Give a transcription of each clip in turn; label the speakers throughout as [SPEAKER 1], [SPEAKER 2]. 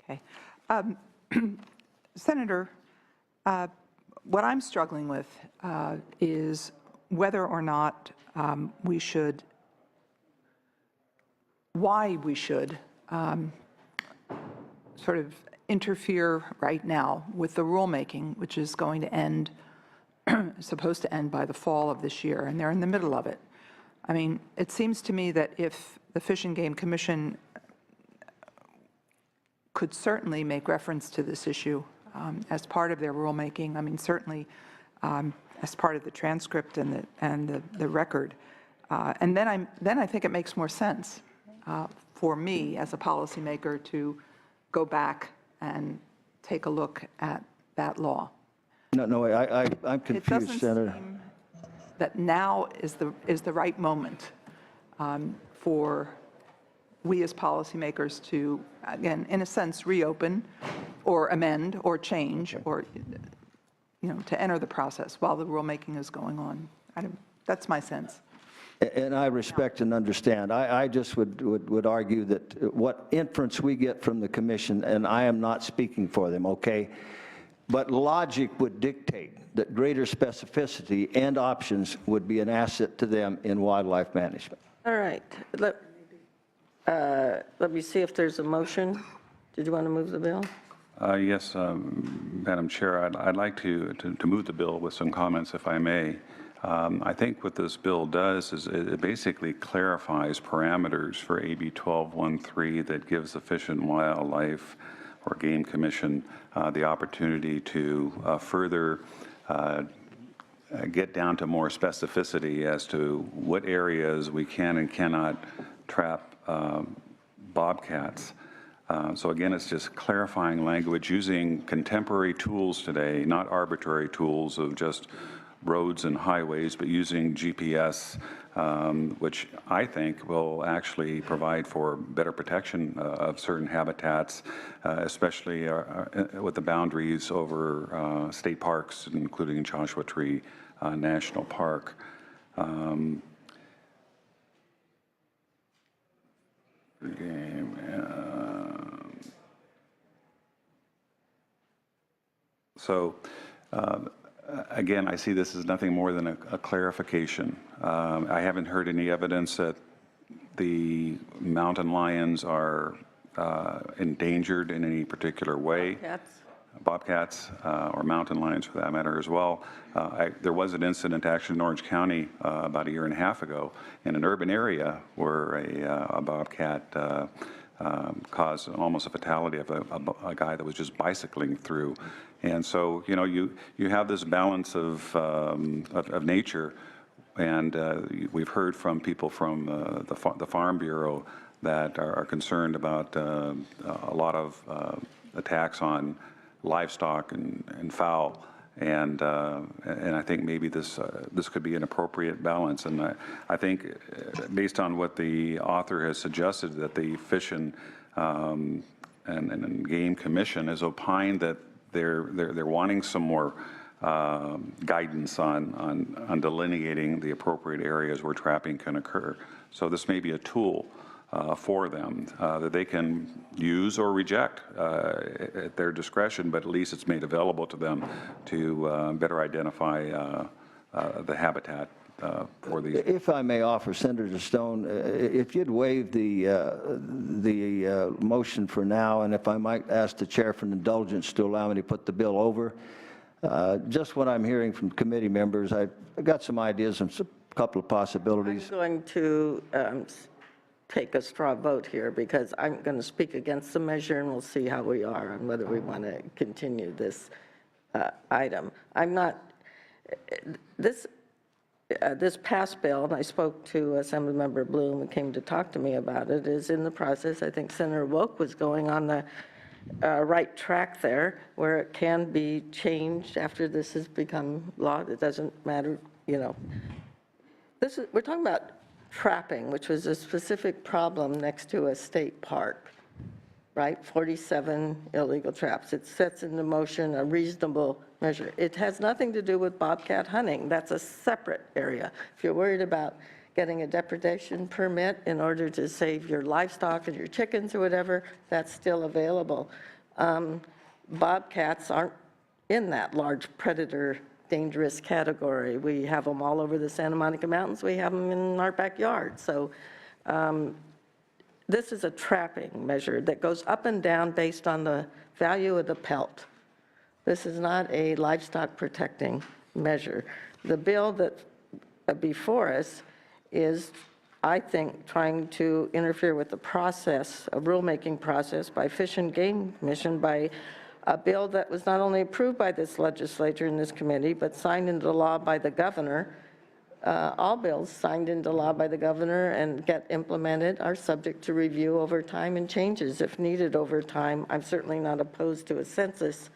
[SPEAKER 1] Okay. Senator, what I'm struggling with is whether or not why we should sort of interfere right now with the rulemaking, which is going to end, supposed to end by the fall of this year, and they're in the middle of it. I mean, it seems to me that if the Fish and Game Commission could certainly make reference to this issue as part of their rulemaking, I mean, certainly as part of the transcript and the record, and then I think it makes more sense for me as a policymaker to go back and take a look at that law.
[SPEAKER 2] No, I'm confused, Senator.
[SPEAKER 1] It doesn't seem that now is the right moment for we as policymakers to, again, in a sense, reopen or amend or change or, to enter the process while the rulemaking is going on. That's my sense.
[SPEAKER 2] And I respect and understand. I just would argue that what inference we get from the commission, and I am not speaking for them, okay, but logic would dictate that greater specificity and options would be an asset to them in wildlife management.
[SPEAKER 3] All right. Let me see if there's a motion. Did you want to move the bill?
[SPEAKER 4] Yes, Madam Chair, I'd like to move the bill with some comments, if I may. I think what this bill does is it basically clarifies parameters for AB 1213 that gives the Fish and Wildlife or Game Commission the opportunity to further get down to more specificity as to what areas we can and cannot trap bobcats. So again, it's just clarifying language using contemporary tools today, not arbitrary tools of just roads and highways, but using GPS, which I think will actually provide for better protection of certain habitats, especially with the boundaries over state parks, including Joshua Tree National Park. Again, I see this as nothing more than a clarification. I haven't heard any evidence that the mountain lions are endangered in any particular way. Bobcats or mountain lions for that matter as well. There was an incident actually in Orange County about a year and a half ago in an urban area where a bobcat caused almost a fatality of a guy that was just bicycling through. And so, you have this balance of nature, and we've heard from people from the Farm Bureau that are concerned about a lot of attacks on livestock and fowl, and I think maybe this could be an appropriate balance. And I think, based on what the author has suggested, that the Fish and Game Commission has opined that they're wanting some more guidance on delineating the appropriate areas where trapping can occur. So this may be a tool for them that they can use or reject at their discretion, but at least it's made available to them to better identify the habitat for these.
[SPEAKER 2] If I may offer, Senator Stone, if you'd waive the motion for now, and if I might ask the chair for an indulgence to allow me to put the bill over. Just what I'm hearing from committee members, I've got some ideas and a couple of possibilities.
[SPEAKER 3] I'm going to take a straw vote here because I'm going to speak against the measure, and we'll see how we are on whether we want to continue this item. I'm not, this past bill, and I spoke to Assemblymember Bloom who came to talk to me about it, is in the process. I think Senator Woke was going on the right track there, where it can be changed after this has become law. It doesn't matter, we're talking about trapping, which was a specific problem next to a state park, right? 47 illegal traps. It sets into motion a reasonable measure. It has nothing to do with bobcat hunting. That's a separate area. If you're worried about getting a depredation permit in order to save your livestock and your chickens or whatever, that's still available. Bobcats aren't in that large predator dangerous category. We have them all over the Santa Monica Mountains. We have them in our backyard. So this is a trapping measure that goes up and down based on the value of the pelt. This is not a livestock protecting measure. The bill that before us is, I think, trying to interfere with the process, a rulemaking process by Fish and Game Commission, by a bill that was not only approved by this legislature and this committee, but signed into law by the governor. All bills signed into law by the governor and get implemented are subject to review over time and changes if needed over time. I'm certainly not opposed to a census.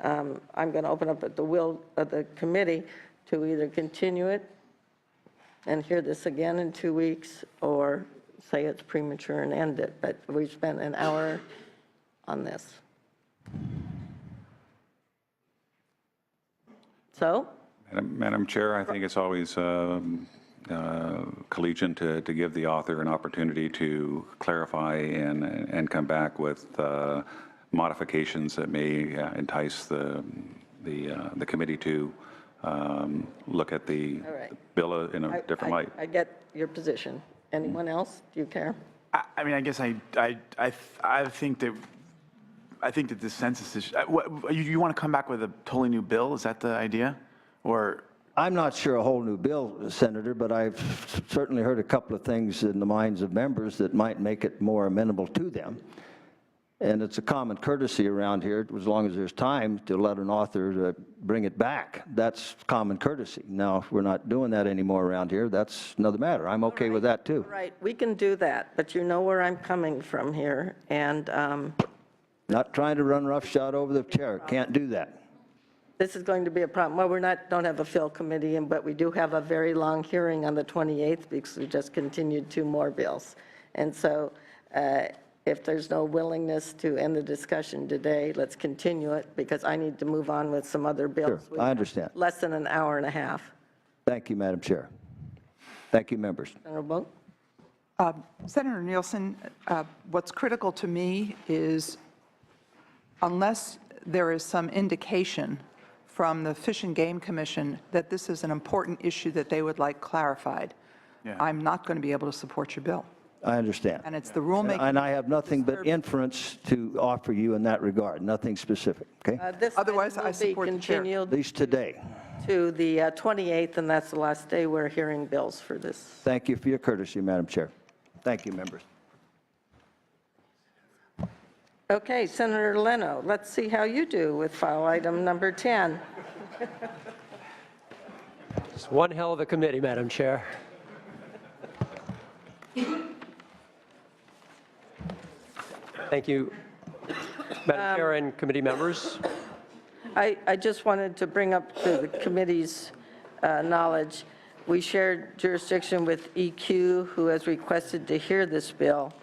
[SPEAKER 3] I'm going to open up at the will of the committee to either continue it and hear this again in 2 weeks, or say it's premature and end it. But we've spent an hour on this. So?
[SPEAKER 4] Madam Chair, I think it's always collegiate to give the author an opportunity to clarify and come back with modifications that may entice the committee to look at the bill in a different light.
[SPEAKER 3] I get your position. Anyone else? Do you care?
[SPEAKER 5] I mean, I guess I think that the census is. You want to come back with a totally new bill? Is that the idea, or?
[SPEAKER 2] I'm not sure a whole new bill, Senator, but I've certainly heard a couple of things in the minds of members that might make it more amenable to them. And it's a common courtesy around here, as long as there's time to let an author bring it back. That's common courtesy. Now, if we're not doing that anymore around here, that's another matter. I'm okay with that, too.
[SPEAKER 3] Right, we can do that, but you know where I'm coming from here, and
[SPEAKER 2] Not trying to run roughshod over the chair. Can't do that.
[SPEAKER 3] this is going to be a problem. Well, don't have a fill committee, but we do have a very long hearing on the 28th because we just continued 2 more bills. And so if there's no willingness to end the discussion today, let's continue it, because I need to move on with some other bills.
[SPEAKER 2] Sure, I understand.
[SPEAKER 3] Less than an hour and a half.
[SPEAKER 2] Thank you, Madam Chair. Thank you, members.
[SPEAKER 3] Senator Bolt?
[SPEAKER 1] Senator Nielsen, what's critical to me is, unless there is some indication from the Fish and Game Commission that this is an important issue that they would like clarified, I'm not going to be able to support your bill.
[SPEAKER 2] I understand.
[SPEAKER 1] And it's the rulemaking.
[SPEAKER 2] And I have nothing but inference to offer you in that regard, nothing specific, okay?
[SPEAKER 3] This
[SPEAKER 1] Otherwise,
[SPEAKER 3] item
[SPEAKER 1] I
[SPEAKER 3] will be
[SPEAKER 1] support the chair.
[SPEAKER 2] At
[SPEAKER 3] continued
[SPEAKER 2] least today.
[SPEAKER 3] to the 28th, and that's the last day we're hearing bills for this.
[SPEAKER 2] Thank you for your courtesy, Madam Chair. Thank you, members.
[SPEAKER 3] Okay, Senator Leno, let's see how you do with file item number 10.
[SPEAKER 6] It's one hell of a committee, Madam Chair. Thank you, Madam Chair and committee members.
[SPEAKER 3] I just wanted to bring up to the committee's knowledge, we shared jurisdiction with EQ, who has requested to hear this bill.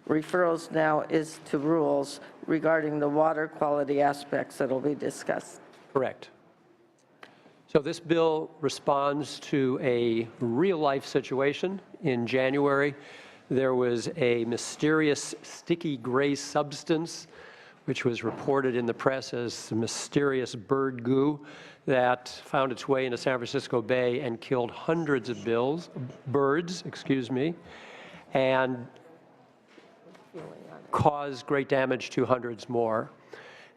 [SPEAKER 3] Referrals now is to rules regarding the water quality aspects that will be discussed.
[SPEAKER 6] Correct. So this bill responds to a real-life situation. In January, there was a mysterious sticky gray substance, which was reported in the press as mysterious bird goo, that found its way into San Francisco Bay and killed hundreds of birds, and caused great damage to hundreds more,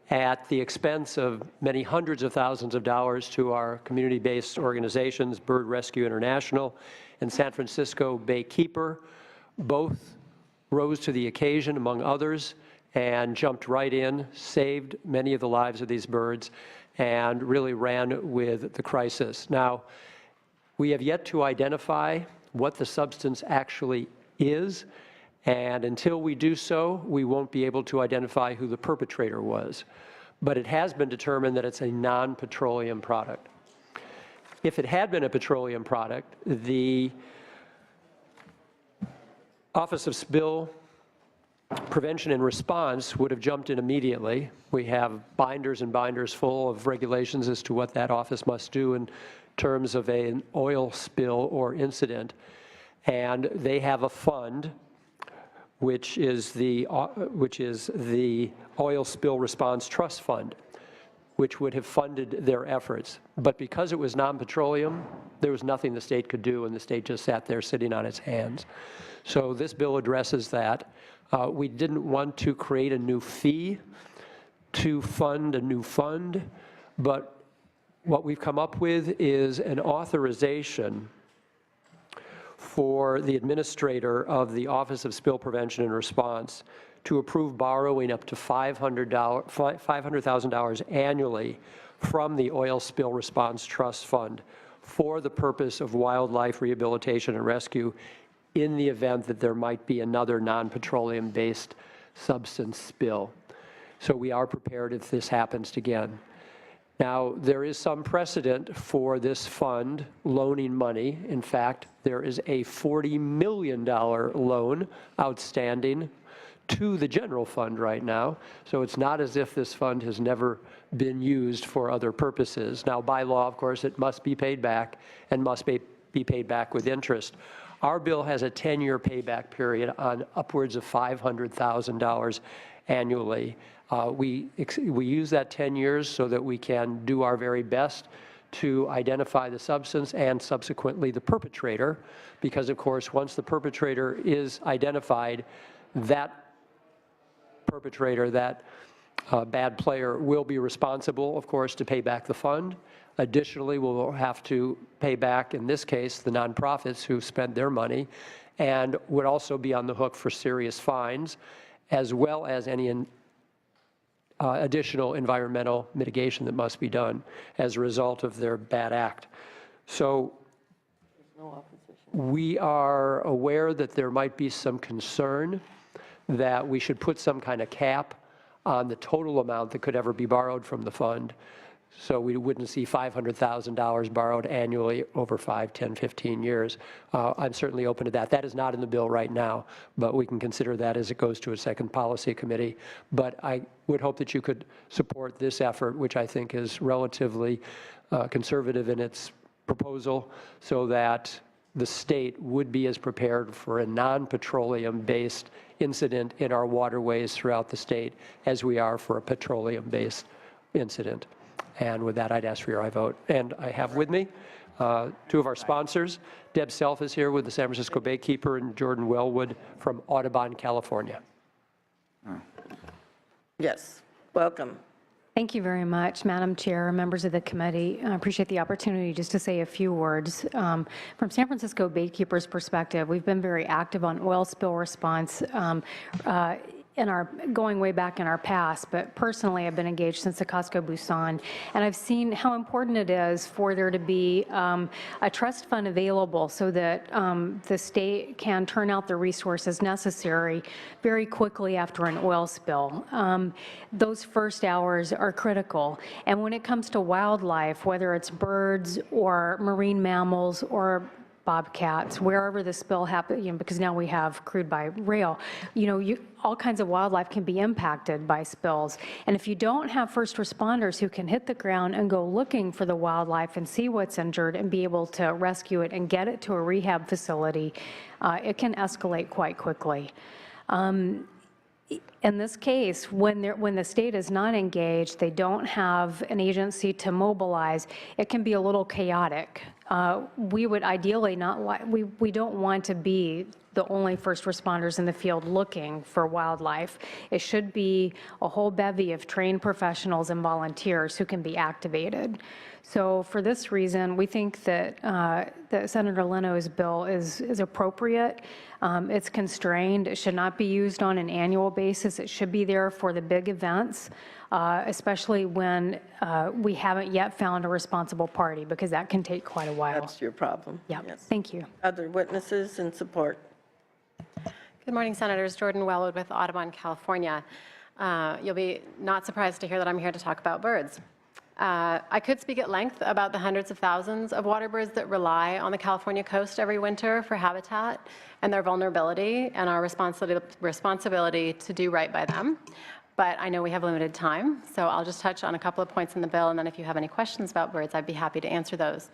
[SPEAKER 6] at the expense of many hundreds of thousands of dollars to our community-based organizations, Bird Rescue International and San Francisco Bay Keeper. Both rose to the occasion, among others, and jumped right in, saved many of the lives of these birds, and really ran with the crisis. Now, we have yet to identify what the substance actually is, and until we do so, we won't be able to identify who the perpetrator was. But it has been determined that it's a non-petroleum product. If it had been a petroleum product, the Office of Spill Prevention and Response would have jumped in immediately. We have binders and binders full of regulations as to what that office must do in terms of an oil spill or incident. And they have a fund which is the Oil Spill Response Trust Fund, which would have funded their efforts. But because it was non-petroleum, there was nothing the state could do, and the state just sat there sitting on its hands. So this bill addresses that. We didn't want to create a new fee to fund a new fund, but what we've come up with is an authorization for the administrator of the Office of Spill Prevention and Response to approve borrowing up to $500,000 annually from the Oil Spill Response Trust Fund for the purpose of wildlife rehabilitation and rescue in the event that there might be another non-petroleum-based substance spill. So we are prepared if this happens again. Now, there is some precedent for this fund loaning money. In fact, there is a $40 million loan outstanding to the general fund right now. So it's not as if this fund has never been used for other purposes. Now, by law, of course, it must be paid back and must be paid back with interest. Our bill has a 10-year payback period on upwards of $500,000 annually. We use that 10 years so that we can do our very best to identify the substance and subsequently the perpetrator, because of course once the perpetrator is identified, that perpetrator, that bad player, will be responsible, of course, to pay back the fund. Additionally, we'll have to pay back, in this case, the nonprofits who spent their money, and would also be on the hook for serious fines, as well as any additional environmental mitigation that must be done as a result of their bad act. So we are aware that there might be some concern that we should put some kind of cap on the total amount that could ever be borrowed from the fund, so we wouldn't see $500,000 borrowed annually over 5, 10, 15 years. I'm certainly open to that. That is not in the bill right now, but we can consider that as it goes to a second policy committee. But I would hope that you could support this effort, which I think is relatively conservative in its proposal, so that the state would be as prepared for a non-petroleum-based incident in our waterways throughout the state as we are for a petroleum-based incident. And with that, I'd ask for your aye vote. And I have with me two of our sponsors. Deb Self is here with the San Francisco Baykeeper, and Jordan Wellwood from Audubon, California.
[SPEAKER 3] Yes, welcome.
[SPEAKER 7] Thank you very much, Madam Chair, members of the committee. I appreciate the opportunity just to say a few words. From San Francisco Baykeeper's perspective, we've been very active on oil spill response going way back in our past, but personally I've been engaged since the Costco Busan, and I've seen how important it is for there to be a trust fund available so that the state can turn out the resources necessary very quickly after an oil spill. Those first hours are critical, and when it comes to wildlife, whether it's birds or marine mammals or bobcats, wherever the spill happened, because now we have crude by rail, all kinds of wildlife can be impacted by spills. And if you don't have first responders who can hit the ground and go looking for the wildlife and see what's injured and be able to rescue it and get it to a rehab facility, it can escalate quite quickly. In this case, when the state is not engaged, they don't have an agency to mobilize, it can be a little chaotic. We would ideally not we don't want to be the only first responders in the field looking for wildlife. It should be a whole bevy of trained professionals and volunteers who can be activated. So for this reason, we think that Senator Leno's bill is appropriate. It's constrained. It should not be used on an annual basis. It should be there for the big events, especially when we haven't yet found a responsible party, because that can take quite a while.
[SPEAKER 3] That's your problem.
[SPEAKER 7] Yeah,
[SPEAKER 3] Yes.
[SPEAKER 7] thank you.
[SPEAKER 3] Other witnesses in support?
[SPEAKER 8] Good morning, Senators. Jordan Wellwood with Audubon, California. You'll be not surprised to hear that I'm here to talk about birds. I could speak at length about the hundreds of thousands of water birds that rely on the California coast every winter for habitat and their vulnerability and our responsibility to do right by them. But I know we have limited time, so I'll just touch on a couple of points in the bill, and then if you have any questions about birds, I'd be happy to answer those.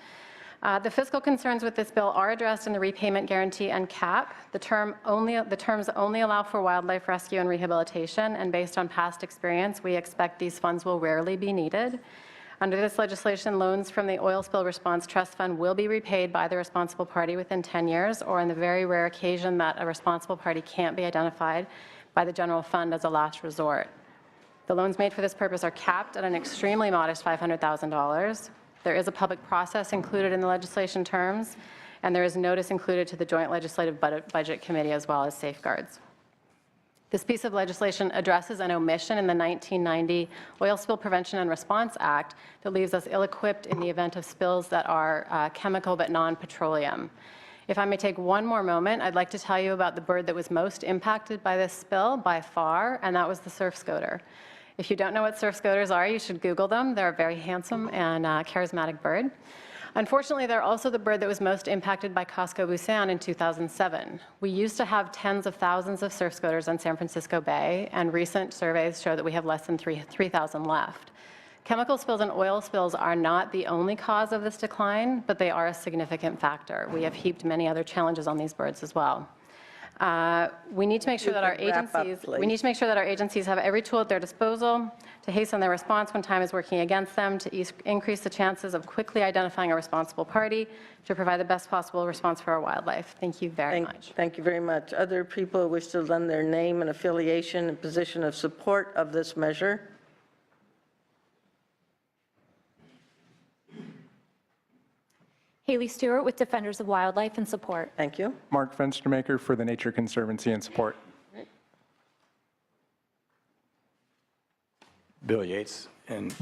[SPEAKER 8] The fiscal concerns with this bill are addressed in the repayment guarantee and cap. The terms only allow for wildlife rescue and rehabilitation, and based on past experience, we expect these funds will rarely be needed. Under this legislation, loans from the Oil Spill Response Trust Fund will be repaid by the responsible party within 10 years, or in the very rare occasion that a responsible party can't be identified, by the general fund as a last resort. The loans made for this purpose are capped at an extremely modest $500,000. There is a public process included in the legislation terms, and there is notice included to the Joint Legislative Budget Committee as well as safeguards. This piece of legislation addresses an omission in the 1990 Oil Spill Prevention and Response Act that leaves us ill-equipped in the event of spills that are chemical but non-petroleum. If I may take one more moment, I'd like to tell you about the bird that was most impacted by this spill by far, and that was the surf scoter. If you don't know what surf scoters are, you should Google them. They're a very handsome and charismatic bird. Unfortunately, they're also the bird that was most impacted by Casco Busan in 2007. We used to have tens of thousands of surf scoters on San Francisco Bay, and recent surveys show that we have less than 3,000 left. Chemical spills and oil spills are not the only cause of this decline, but they are a significant factor. We have heaped many other challenges on these birds as well. We need to make sure that our agencies have every tool at their disposal to hasten their response when time is working against them, to increase the chances of quickly identifying a responsible party, to provide the best possible response for our wildlife. Thank you very much.
[SPEAKER 3] Thank you very much. Other people who wish to lend their name and affiliation and position of support of this measure?
[SPEAKER 9] Haley Stewart with Defenders of Wildlife and Support.
[SPEAKER 3] Thank you.
[SPEAKER 10] Mark Fenstermaker for the Nature Conservancy and Support.
[SPEAKER 11] Bill Yates, and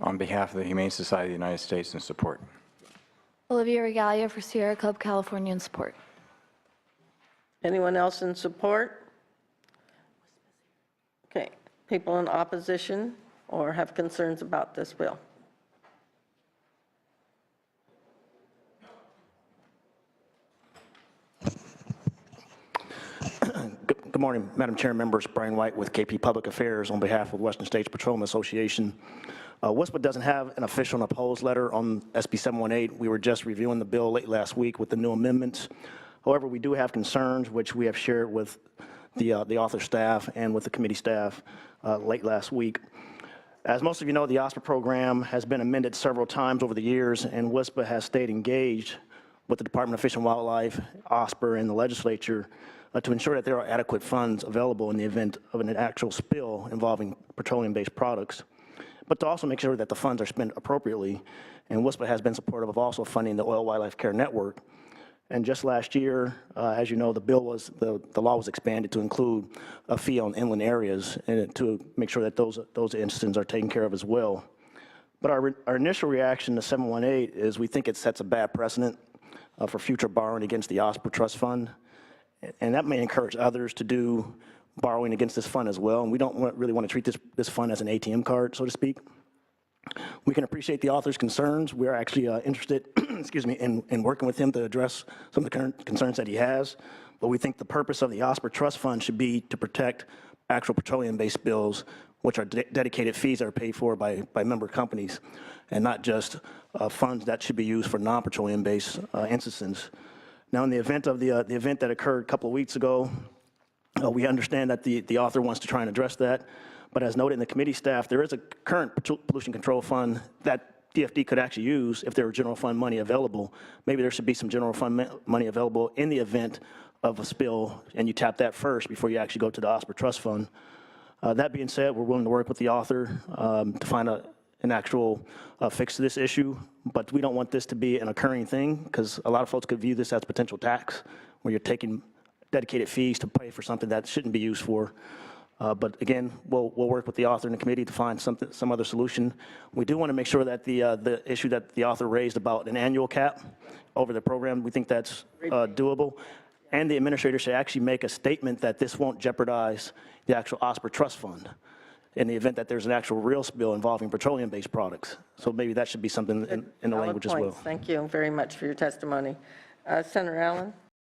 [SPEAKER 11] on behalf of the Humane Society of the United States in support.
[SPEAKER 9] Olivia Regalia for Sierra Club California in support.
[SPEAKER 3] Anyone else in support? Okay. People in opposition or have concerns about this bill?
[SPEAKER 12] Good morning, Madam Chair, members. Brian White with KP Public Affairs on behalf of Western States Petroleum Association. WSPA doesn't have an official and opposed letter on SB 718. We were just reviewing the bill late last week with the new amendments. However, we do have concerns, which we have shared with the author staff and with the committee staff late last week. As most of you know, the OSPA program has been amended several times over the years, and WSPA has stayed engaged with the Department of Fish and Wildlife, OSPA, and the legislature to ensure that there are adequate funds available in the event of an actual spill involving petroleum-based products, but to also make sure that the funds are spent appropriately. And WSPA has been supportive of also funding the Oil Wildlife Care Network. And just last year, as you know, the law was expanded to include a fee on inland areas and to make sure that those instances are taken care of as well. But our initial reaction to 718 is we think it sets a bad precedent for future borrowing against the OSPA Trust Fund. And that may encourage others to do borrowing against this fund as well. And we don't really want to treat this fund as an ATM card, so to speak. We can appreciate the author's concerns. We're actually interested excuse me, in working with him to address some of the current concerns that he has. But we think the purpose of the OSPA Trust Fund should be to protect actual petroleum-based bills, which are dedicated fees that are paid for by member companies, and not just funds that should be used for non-petroleum-based instances. Now, in the event of the event that occurred a couple of weeks ago, we understand that the author wants to try and address that. But as noted in the committee staff, there is a current pollution control fund that DFD could actually use if there were general fund money available. Maybe there should be some general fund money available in the event of a spill, and you tap that first before you actually go to the OSPA Trust Fund. That being said, we're willing to work with the author to find an actual fix to this issue, but we don't want this to be an occurring thing, because a lot of folks could view this as potential tax, where you're taking dedicated fees to pay for something that shouldn't be used for. But again, we'll work with the author and the committee to find some other solution. We do want to make sure that the issue that the author raised about an annual cap over the program, we think that's doable. And the administrator should actually make a statement that this won't jeopardize the actual OSPA Trust Fund in the event that there's an actual real spill involving petroleum-based products. So maybe that should be something in the language as well.
[SPEAKER 3] Thank you very much for your testimony. Senator Allen?